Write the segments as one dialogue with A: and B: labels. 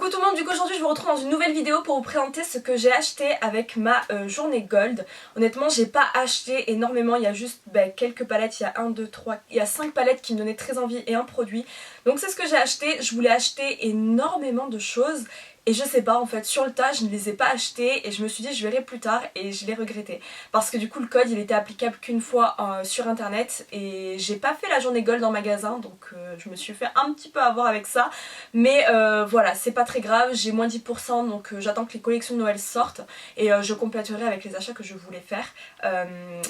A: Coucou tout le monde, du coup aujourd'hui je vous retrouve dans une nouvelle vidéo pour vous présenter ce que j'ai acheté avec ma journée gold. Honnêtement j'ai pas acheté énormément, il y a juste quelques palettes, il y a 1, 2, 3, il y a 5 palettes qui me donnaient très envie et un produit. Donc c'est ce que j'ai acheté, je voulais acheter énormément de choses. Et je sais pas en fait, sur le tas je ne les ai pas achetés et je me suis dit je verrai plus tard et je l'ai regretté. Parce que du coup le code il était applicable qu'une fois sur internet et j'ai pas fait la journée gold en magasin donc je me suis fait un petit peu avoir avec ça. Mais voilà, c'est pas très grave, j'ai moins 10% donc j'attends que les collections de Noël sortent et je compléterai avec les achats que je voulais faire.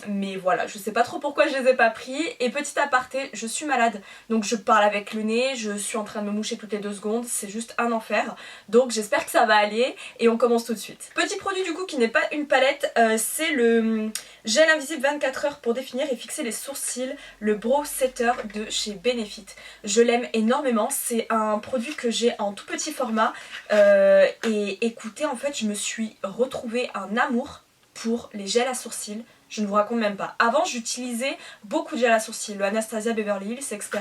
A: Mais voilà, je sais pas trop pourquoi je les ai pas pris. Et petit aparté, je suis malade donc je parle avec le nez, je suis en train de me moucher toutes les 2 secondes, c'est juste un enfer. Donc j'espère que ça va aller et on commence tout de suite. Petit produit du coup qui n'est pas une palette, c'est le gel invisible 24 heures pour définir et fixer les sourcils, le Brow Setter de chez Benefit. Je l'aime énormément, c'est un produit que j'ai en tout petit format et écoutez en fait je me suis retrouvée un amour pour les gels à sourcils. Je ne vous raconte même pas. Avant j'utilisais beaucoup de gel à sourcils, le Anastasia Beverly Hills etc.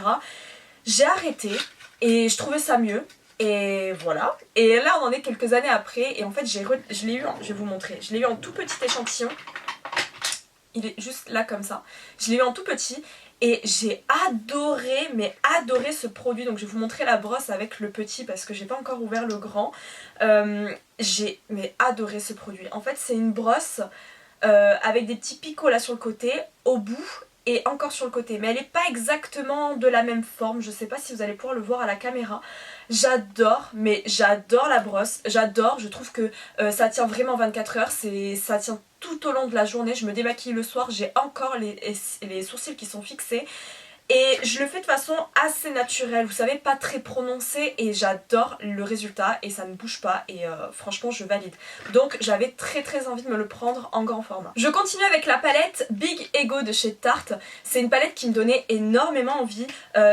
A: J'ai arrêté et je trouvais ça mieux. Et voilà, et là on en est quelques années après et en fait je l'ai eu, je vais vous montrer, je l'ai eu en tout petit échantillon, il est juste là comme ça, je l'ai eu en tout petit et j'ai adoré, mais adoré ce produit. Donc je vais vous montrer la brosse avec le petit parce que j'ai pas encore ouvert le grand. J'ai adoré ce produit, en fait c'est une brosse avec des petits picots là sur le côté, au bout et encore sur le côté, mais elle n'est pas exactement de la même forme, je sais pas si vous allez pouvoir le voir à la caméra. J'adore, mais j'adore la brosse, j'adore, je trouve que ça tient vraiment 24 heures, ça tient tout au long de la journée, je me démaquille le soir, j'ai encore les sourcils qui sont fixés. Et je le fais de façon assez naturelle, vous savez, pas très prononcée et j'adore le résultat et ça ne bouge pas et franchement je valide. Donc j'avais très envie de me le prendre en grand format. Je continue avec la palette Big Ego de chez Tarte. C'est une palette qui me donnait énormément envie.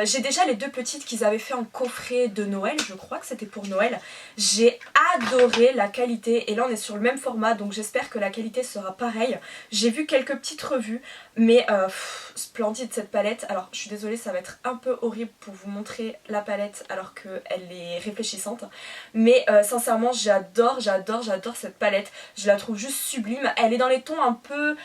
A: J'ai déjà les 2 petites qu'ils avaient fait en coffret de Noël, je crois que c'était pour Noël. J'ai adoré la qualité et là on est sur le même format donc j'espère que la qualité sera pareille. J'ai vu quelques petites revues mais splendide cette palette. Alors je suis désolée, ça va être un peu horrible pour vous montrer la palette alors qu'elle est réfléchissante. Mais sincèrement j'adore cette palette. Je la trouve juste sublime. Elle est dans les tons un peu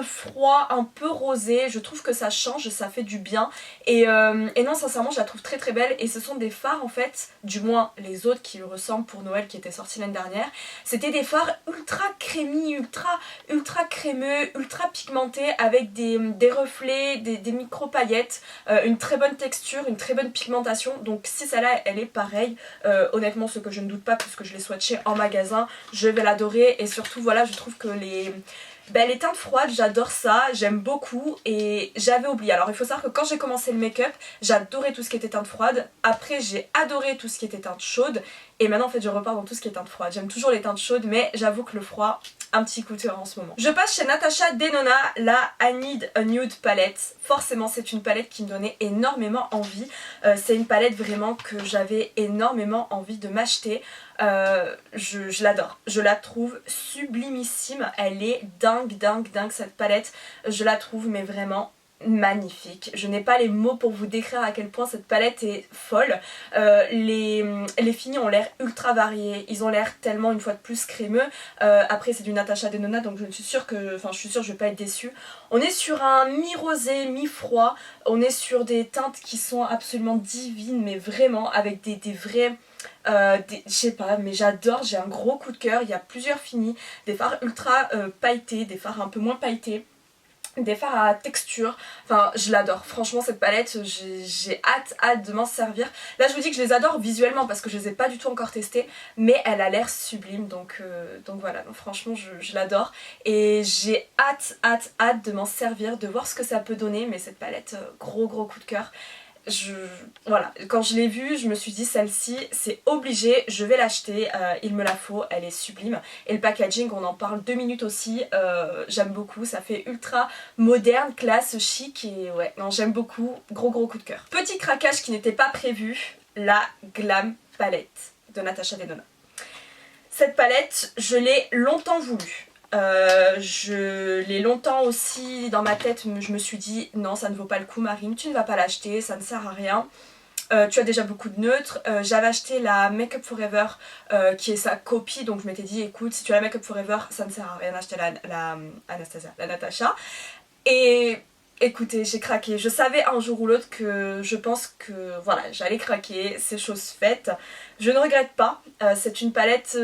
A: froid, un peu rosé. Je trouve que ça change, ça fait du bien. Et non sincèrement je la trouve très belle. Et ce sont des fards en fait, du moins les autres qui lui ressemblent pour Noël qui étaient sortis l'année dernière. C'était des fards ultra crémis, ultra crémeux, ultra pigmentés avec des reflets, des micro paillettes, une très bonne texture, une très bonne pigmentation. Donc si celle-là elle est pareille, honnêtement ce que je ne doute pas puisque je l'ai swatché en magasin, je vais l'adorer. Et surtout voilà, je trouve que les teintes froides, j'adore ça, j'aime beaucoup et j'avais oublié. Alors il faut savoir que quand j'ai commencé le make-up, j'adorais tout ce qui était teinte froide. Après j'ai adoré tout ce qui était teinte chaude et maintenant en fait je repars dans tout ce qui est teinte froide. J'aime toujours les teintes chaudes mais j'avoue que le froid, un petit coup de cœur en ce moment. Je passe chez Natasha Denona, la I Need a Nude palette. Forcément c'est une palette qui me donnait énormément envie. C'est une palette vraiment que j'avais énormément envie de m'acheter. Je l'adore, je la trouve sublimissime, elle est dingue cette palette, je la trouve mais vraiment magnifique. Je n'ai pas les mots pour vous décrire à quel point cette palette est folle. Les finis ont l'air ultra variés, ils ont l'air tellement une fois de plus crémeux. Après c'est du Natasha Denona donc je suis sûre que je vais pas être déçue. On est sur un mi-rosé, mi-froid, on est sur des teintes qui sont absolument divines mais vraiment avec des vrais... je sais pas mais j'adore, j'ai un gros coup de cœur. Il y a plusieurs finis, des fards ultra pailletés, des fards un peu moins pailletés, des fards à texture, enfin je l'adore, franchement cette palette j'ai hâte de m'en servir. Là je vous dis que je les adore visuellement parce que je les ai pas du tout encore testées mais elle a l'air sublime donc voilà, donc, franchement je l'adore et j'ai hâte de m'en servir, de voir ce que ça peut donner. Mais cette palette, gros coup de cœur. Voilà, quand je l'ai vue, je me suis dit celle-ci c'est obligé, je vais l'acheter, il me la faut, elle est sublime. Et le packaging, on en parle 2 minutes aussi, j'aime beaucoup, ça fait ultra moderne, classe, chic et ouais, non j'aime beaucoup, gros coup de cœur. Petit craquage qui n'était pas prévu, la Glam Palette de Natasha Denona. Cette palette, je l'ai longtemps voulu. Je l'ai longtemps aussi dans ma tête, je me suis dit non ça ne vaut pas le coup Marine, tu ne vas pas l'acheter, ça ne sert à rien. tu as déjà beaucoup de neutres. J'avais acheté la Make Up For Ever qui est sa copie, donc je m'étais dit écoute, si tu as la Make Up For Ever, ça ne sert à rien d'acheter la Anastasia, la Natasha. Et écoutez, j'ai craqué. Je savais un jour ou l'autre que je pense que voilà, j'allais craquer, c'est chose faite. Je ne regrette pas, c'est une palette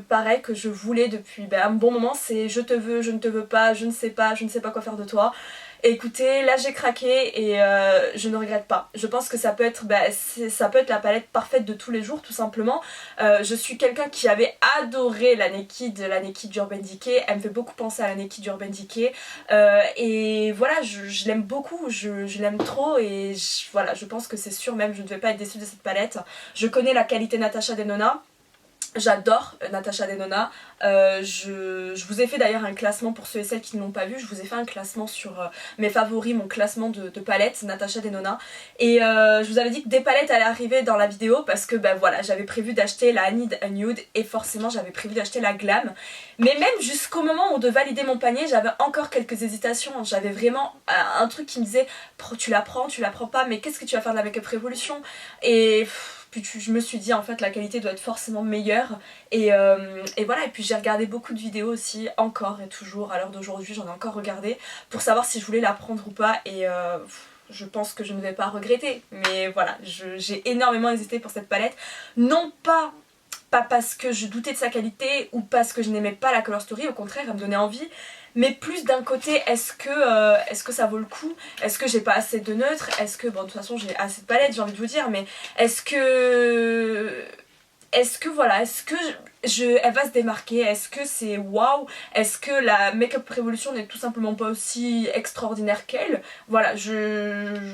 A: pareil que je voulais depuis un bon moment, c'est je te veux, je ne te veux pas, je ne sais pas quoi faire de toi. Et écoutez, là j'ai craqué et je ne regrette pas. Je pense que ça peut être, ça peut être la palette parfaite de tous les jours tout simplement. Je suis quelqu'un qui avait adoré la Naked d'Urban Decay. Elle me fait beaucoup penser à la Naked d'Urban Decay. Et voilà, je l'aime beaucoup, je l'aime trop et voilà, je pense que c'est sûr même, je ne vais pas être déçue de cette palette. Je connais la qualité Natasha Denona. J'adore Natasha Denona, je vous ai fait d'ailleurs un classement pour ceux et celles qui ne l'ont pas vu, je vous ai fait un classement sur mes favoris, mon classement de palettes Natasha Denona. Et je vous avais dit que des palettes allaient arriver dans la vidéo parce que voilà, j'avais prévu d'acheter la Need a Nude et forcément j'avais prévu d'acheter la Glam. Mais même jusqu'au moment où de valider mon panier, j'avais encore quelques hésitations, j'avais vraiment un truc qui me disait tu la prends pas, mais qu'est-ce que tu vas faire de la Make Up Revolution? Et puis je me suis dit en fait la qualité doit être forcément meilleure et voilà, et puis j'ai regardé beaucoup de vidéos aussi, encore et toujours à l'heure d'aujourd'hui j'en ai encore regardé pour savoir si je voulais la prendre ou pas et je pense que je ne vais pas regretter, mais voilà, j'ai énormément hésité pour cette palette, non pas parce que je doutais de sa qualité ou parce que je n'aimais pas la Color Story, au contraire elle me donnait envie, mais plus d'un côté est-ce que ça vaut le coup, est-ce que j'ai pas assez de neutres, est-ce que, bon de toute façon j'ai assez de palettes j'ai envie de vous dire, mais est-ce que voilà, est-ce que elle va se démarquer, est-ce que c'est waouh, est-ce que la Make Up Revolution n'est tout simplement pas aussi extraordinaire qu'elle, voilà,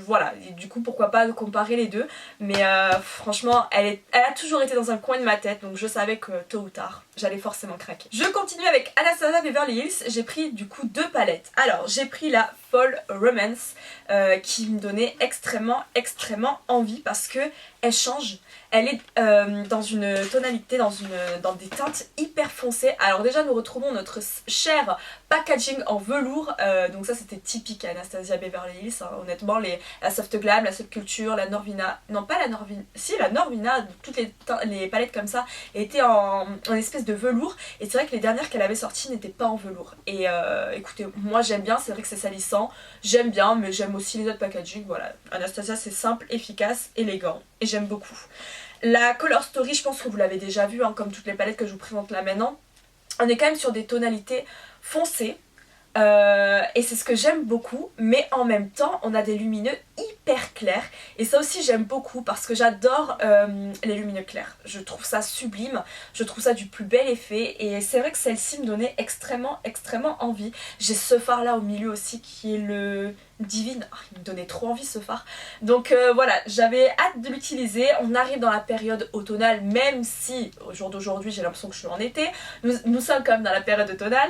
A: voilà, et du coup pourquoi pas comparer les deux, mais franchement elle a toujours été dans un coin de ma tête, donc je savais que tôt ou tard j'allais forcément craquer. Je continue avec Anastasia Beverly Hills, j'ai pris du coup deux palettes. Alors j'ai pris la Fall Romance qui me donnait extrêmement envie parce que elle change. Elle est dans une tonalité, dans des teintes hyper foncées. Alors déjà nous retrouvons notre cher packaging en velours, donc ça c'était typique à Anastasia Beverly Hills, hein. Honnêtement la Soft Glam, la Subculture, la Norvina, non pas la Norvina, si la Norvina, toutes les palettes comme ça étaient en espèce de velours, et c'est vrai que les dernières qu'elle avait sorties n'étaient pas en velours. Et écoutez, moi j'aime bien, c'est vrai que c'est salissant, j'aime bien, mais j'aime aussi les autres packaging, voilà. Anastasia c'est simple, efficace, élégant, et j'aime beaucoup. La Color Story, je pense que vous l'avez déjà vu, hein, comme toutes les palettes que je vous présente là maintenant. On est quand même sur des tonalités foncées. Et c'est ce que j'aime beaucoup, mais en même temps on a des lumineux hyper clairs et ça aussi j'aime beaucoup parce que j'adore les lumineux clairs, je trouve ça sublime, je trouve ça du plus bel effet et c'est vrai que celle-ci me donnait extrêmement envie. J'ai ce phare là au milieu aussi qui est le Divine, oh, il me donnait trop envie ce phare, donc voilà, j'avais hâte de l'utiliser. On arrive dans la période automnale, même si au jour d'aujourd'hui j'ai l'impression que je suis en été, nous sommes quand même dans la période automnale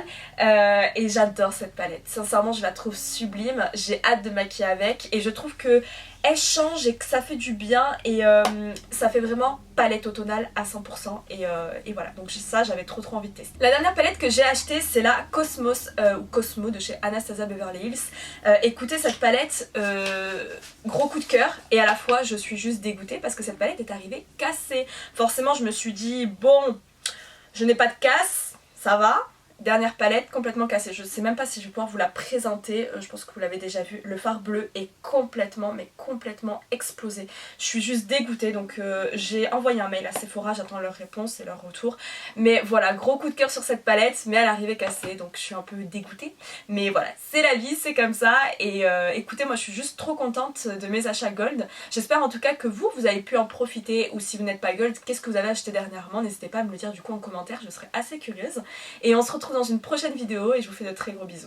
A: et j'adore cette palette, sincèrement je la trouve sublime, j'ai hâte de maquiller avec et je trouve que elle change et que ça fait du bien et ça fait vraiment palette automnale à 100% et voilà, donc ça j'avais trop envie de tester. La dernière palette que j'ai achetée c'est la Cosmos ou Cosmo de chez Anastasia Beverly Hills. Écoutez cette palette, gros coup de cœur et à la fois je suis juste dégoûtée parce que cette palette est arrivée cassée. Forcément je me suis dit bon, je n'ai pas de casse, ça va. Dernière palette complètement cassée, je sais même pas si je vais pouvoir vous la présenter, je pense que vous l'avez déjà vu, le fard bleu est complètement explosé. Je suis juste dégoûtée, donc j'ai envoyé un mail à Sephora, j'attends leur réponse et leur retour. Mais voilà, gros coup de cœur sur cette palette, mais elle arrivait cassée, donc je suis un peu dégoûtée. Mais voilà, c'est la vie, c'est comme ça, et écoutez, moi je suis juste trop contente de mes achats gold. J'espère en tout cas que vous avez pu en profiter, ou si vous n'êtes pas gold, qu'est-ce que vous avez acheté dernièrement, n'hésitez pas à me le dire du coup en commentaire, je serais assez curieuse. Et on se retrouve dans une prochaine vidéo et je vous fais de très gros bisous.